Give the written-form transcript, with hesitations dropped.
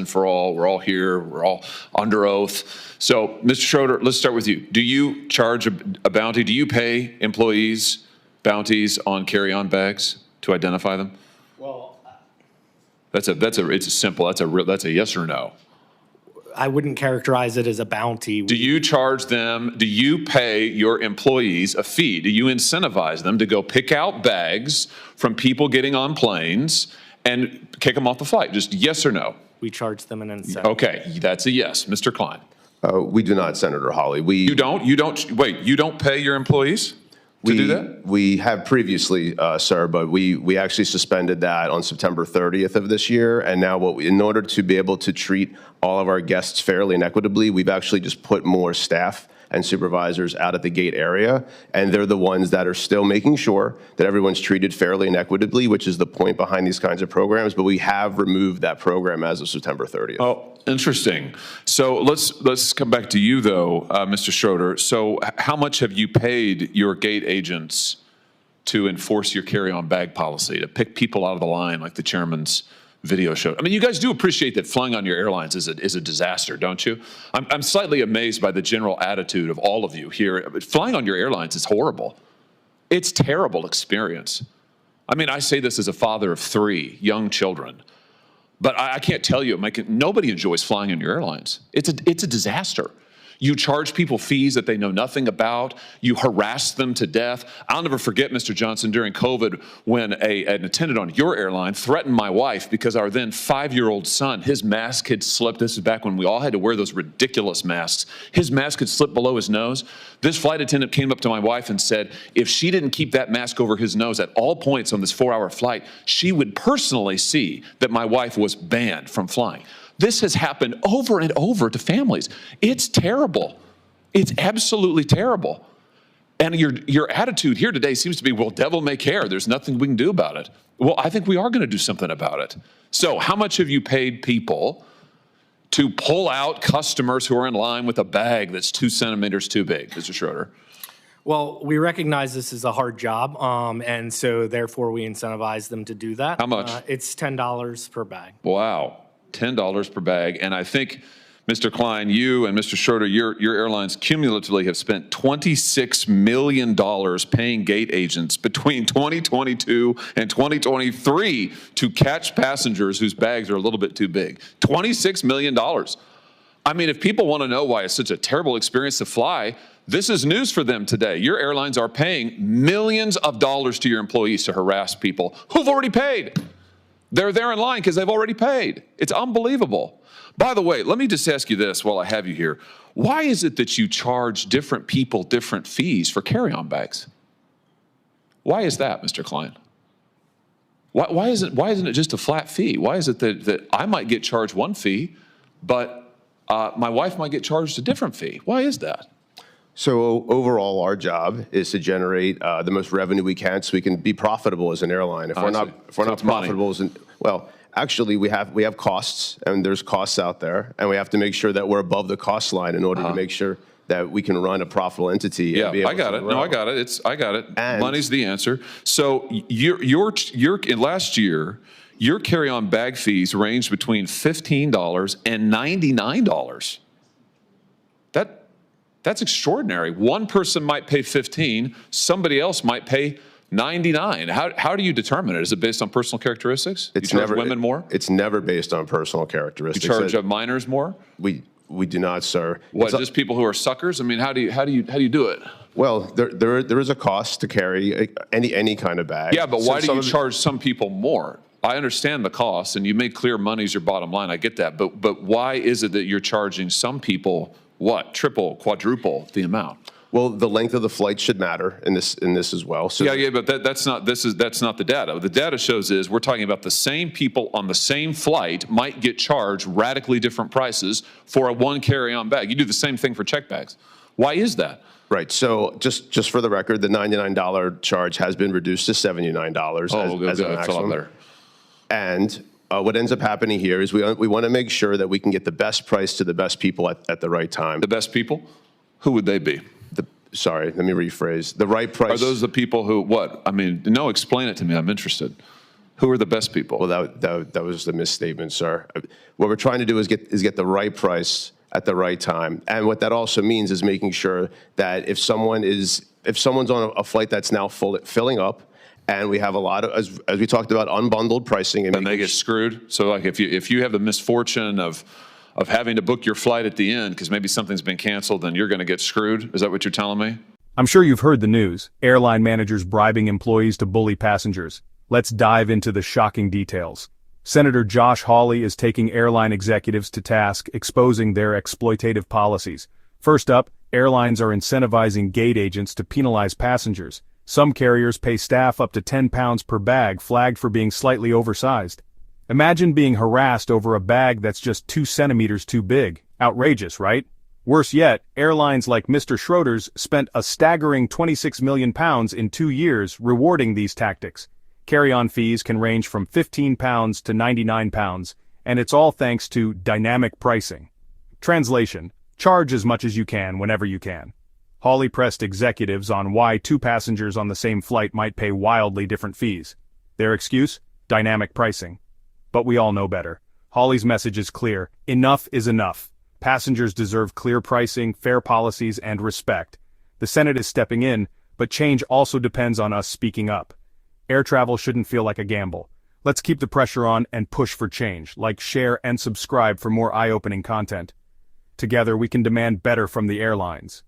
for all. We're all here. We're all under oath. So, Mr. Schroeder, let's start with you. Do you charge a bounty? Do you pay employees bounties on carry-on bags to identify them? Well, That's a yes or no. I wouldn't characterize it as a bounty. Do you charge them? Do you pay your employees a fee? Do you incentivize them to go pick out bags from people getting on planes and kick them off the flight? Just yes or no. We charge them an incentive. Okay, that's a yes. Mr. Klein. We do not, Senator Hawley. You don't pay your employees to do that? We have previously, sir, but we actually suspended that on September 30th of this year. And now in order to be able to treat all of our guests fairly and equitably, we've actually just put more staff and supervisors out at the gate area, and they're the ones that are still making sure that everyone's treated fairly and equitably, which is the point behind these kinds of programs, but we have removed that program as of September 30th. Oh, interesting. So let's come back to you, though, Mr. Schroeder. So how much have you paid your gate agents to enforce your carry-on bag policy, to pick people out of the line like the chairman's video showed? I mean, you guys do appreciate that flying on your airlines is a disaster, don't you? I'm slightly amazed by the general attitude of all of you here. Flying on your airlines is horrible. It's a terrible experience. I mean, I say this as a father of 3 young children, but I can't tell you, nobody enjoys flying on your airlines. It's a disaster. You charge people fees that they know nothing about. You harass them to death. I'll never forget, Mr. Johnson, during COVID when an attendant on your airline threatened my wife because our then 5-year-old son, his mask had slipped. This is back when we all had to wear those ridiculous masks. His mask had slipped below his nose. This flight attendant came up to my wife and said, if she didn't keep that mask over his nose at all points on this 4-hour flight, she would personally see that my wife was banned from flying. This has happened over and over to families. It's terrible. It's absolutely terrible. And your attitude here today seems to be, well, devil may care. There's nothing we can do about it. Well, I think we are going to do something about it. So how much have you paid people to pull out customers who are in line with a bag that's 2 centimeters too big, Mr. Schroeder? Well, we recognize this is a hard job, and so therefore we incentivize them to do that. How much? It's $10 per bag. Wow. $10 per bag. And I think, Mr. Klein, you and Mr. Schroeder, your airlines cumulatively have spent $26 million paying gate agents between 2022 and 2023 to catch passengers whose bags are a little bit too big. $26 million. I mean, if people want to know why it's such a terrible experience to fly, this is news for them today. Your airlines are paying millions of dollars to your employees to harass people who've already paid. They're there in line because they've already paid. It's unbelievable. By the way, let me just ask you this while I have you here. Why is it that you charge different people different fees for carry-on bags? Why is that, Mr. Klein? Why isn't it just a flat fee? Why is it that I might get charged one fee, but my wife might get charged a different fee? Why is that? So overall, our job is to generate the most revenue we can so we can be profitable as an airline. If we're not profitable, well, actually we have costs, and there's costs out there, and we have to make sure that we're above the cost line in order to make sure that we can run a profitable entity. Yeah, and be able I got to it. grow. No, I got it. I got it. And money's the answer. So last year, your carry-on bag fees ranged between $15 and $99. That's extraordinary. One person might pay 15, somebody else might pay 99. How do you determine it? Is it based on personal characteristics? You charge women more? It's never based on personal characteristics. You charge minors more? We do not, sir. What, just people who are suckers? I mean, how do you do it? Well, there is a cost to carry any kind of bag. Yeah, but why do you charge some people more? I understand the cost, and you made clear money's your bottom line. I get that, but why is it that you're charging some people what, triple, quadruple the amount? Well, the length of the flight should matter in this as well. So yeah, but that's not the data. The data shows is we're talking about the same people on the same flight might get charged radically different prices for a one carry-on bag. You do the same thing for check bags. Why is that? Right. So just for the record, the $99 charge has been reduced to $79 as a maximum. And what ends up happening here is we want to make sure that we can get the best price to the best people at the right time. The best people? Who would they be? Sorry, let me rephrase. The right price. Are those the people who, what? I mean, no, explain it to me. I'm interested. Who are the best people? Well, that was the misstatement, sir. What we're trying to do is get the right price at the right time. And what that also means is making sure that if someone's on a flight that's now filling up, and we have a lot of, as we talked about, unbundled pricing. And they get screwed? So like if you have the misfortune of having to book your flight at the end because maybe something's been canceled, then you're going to get screwed? Is that what you're telling me? I'm sure you've heard the news. Airline managers bribing employees to bully passengers. Let's dive into the shocking details. Senator Josh Hawley is taking airline executives to task, exposing their exploitative policies. First up, airlines are incentivizing gate agents to penalize passengers. Some carriers pay staff up to £10 per bag flagged for being slightly oversized. Imagine being harassed over a bag that's just 2 centimeters too big. Outrageous, right? Worse yet, airlines like Mr. Schroeder's spent a staggering £26 million in 2 years rewarding these tactics. Carry-on fees can range from £15 to £99, and it's all thanks to dynamic pricing. Translation: charge as much as you can whenever you can. Hawley pressed executives on why 2 passengers on the same flight might pay wildly different fees. Their excuse? Dynamic pricing. But we all know better. Hawley's message is clear: enough is enough. Passengers deserve clear pricing, fair policies, and respect. The Senate is stepping in, but change also depends on us speaking up. Air travel shouldn't feel like a gamble. Let's keep the pressure on and push for change. Like, share, and subscribe for more eye-opening content. Together we can demand better from the airlines.